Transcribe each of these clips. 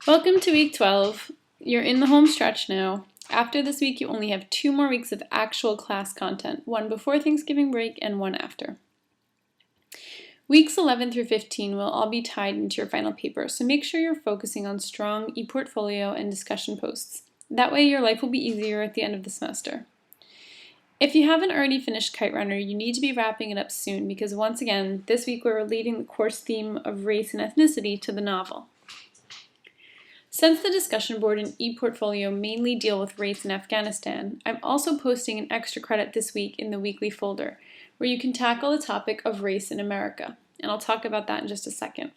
Welcome to week 12. You're in the home stretch now. After this week, you only have 2 more weeks of actual class content, one before Thanksgiving break and one after. Weeks 11 through 15 will all be tied into your final paper, so make sure you're focusing on strong e-portfolio and discussion posts. That way your life will be easier at the end of the semester. If you haven't already finished Kite Runner, you need to be wrapping it up soon because once again, this week we're relating the course theme of race and ethnicity to the novel. Since the discussion board and e-portfolio mainly deal with race in Afghanistan, I'm also posting an extra credit this week in the weekly folder, where you can tackle the topic of race in America, and I'll talk about that in just a second.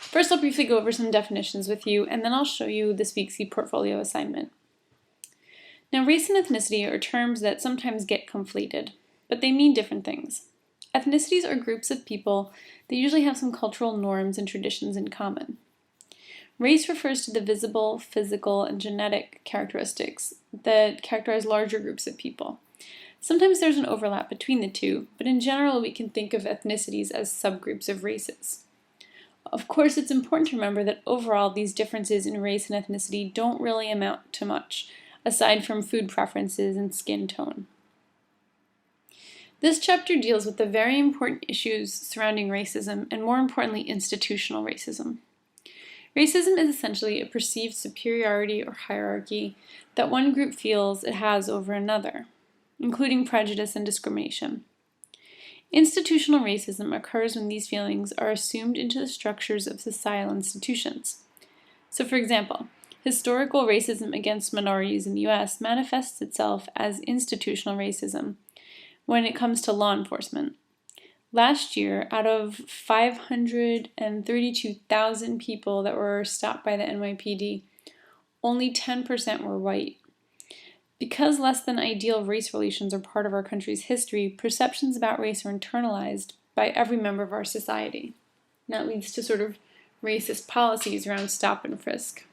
First, I'll briefly go over some definitions with you, and then I'll show you this week's e-portfolio assignment. Now, race and ethnicity are terms that sometimes get conflated, but they mean different things. Ethnicities are groups of people that usually have some cultural norms and traditions in common. Race refers to the visible, physical, and genetic characteristics that characterize larger groups of people. Sometimes there's an overlap between the two, but in general we can think of ethnicities as subgroups of races. Of course, it's important to remember that overall these differences in race and ethnicity don't really amount to much, aside from food preferences and skin tone. This chapter deals with the very important issues surrounding racism and, more importantly, institutional racism. Racism is essentially a perceived superiority or hierarchy that one group feels it has over another, including prejudice and discrimination. Institutional racism occurs when these feelings are assumed into the structures of societal institutions. So, for example, historical racism against minorities in the U.S. manifests itself as institutional racism when it comes to law enforcement. Last year, out of 532,000 people that were stopped by the NYPD, only 10% were white. Because less than ideal race relations are part of our country's history, perceptions about race are internalized by every member of our society. And that leads to sort of racist policies around stop and frisk.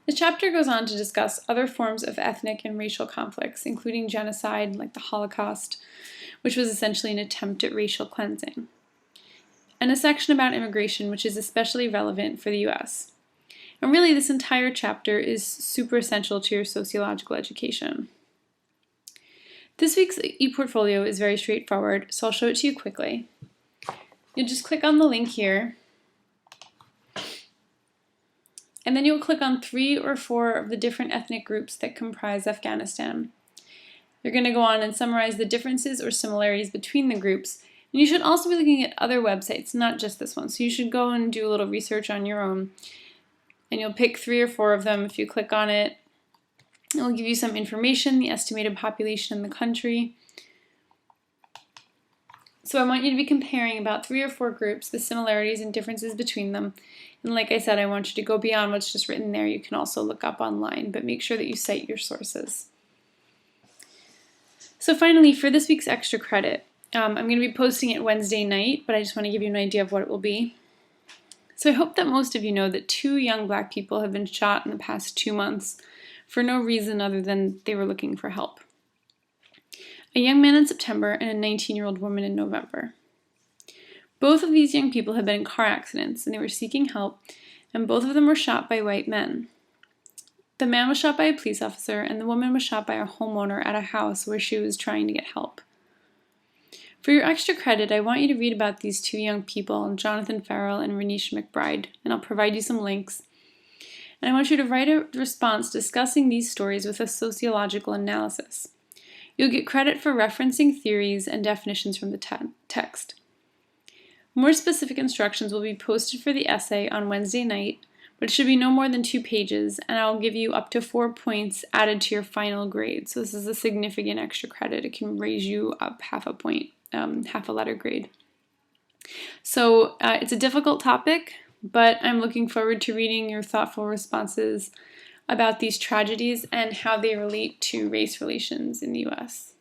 The chapter goes on to discuss other forms of ethnic and racial conflicts, including genocide, like the Holocaust, which was essentially an attempt at racial cleansing, and a section about immigration, which is especially relevant for the U.S. And really, this entire chapter is super essential to your sociological education. This week's e-portfolio is very straightforward, so I'll show it to you quickly. You'll just click on the link here, and then you'll click on 3 or 4 of the different ethnic groups that comprise Afghanistan. You're going to go on and summarize the differences or similarities between the groups. And you should also be looking at other websites, not just this one. So you should go and do a little research on your own. And you'll pick 3 or 4 of them. If you click on it, it will give you some information, the estimated population in the country. So I want you to be comparing about 3 or 4 groups, the similarities and differences between them. And like I said, I want you to go beyond what's just written there. You can also look up online, but make sure that you cite your sources. So finally, for this week's extra credit, I'm going to be posting it Wednesday night, but I just want to give you an idea of what it will be. So I hope that most of you know that 2 young Black people have been shot in the past 2 months for no reason other than they were looking for help. A young man in September and a 19-year-old woman in November. Both of these young people had been in car accidents and they were seeking help, and both of them were shot by white men. The man was shot by a police officer, and the woman was shot by a homeowner at a house where she was trying to get help. For your extra credit, I want you to read about these 2 young people, Jonathan Farrell and Renisha McBride, and I'll provide you some links. And I want you to write a response discussing these stories with a sociological analysis. You'll get credit for referencing theories and definitions from the text. More specific instructions will be posted for the essay on Wednesday night, but it should be no more than 2 pages, and I'll give you up to 4 points added to your final grade. So this is a significant extra credit. It can raise you up half a point, half a letter grade. So it's a difficult topic, but I'm looking forward to reading your thoughtful responses about these tragedies and how they relate to race relations in the U.S.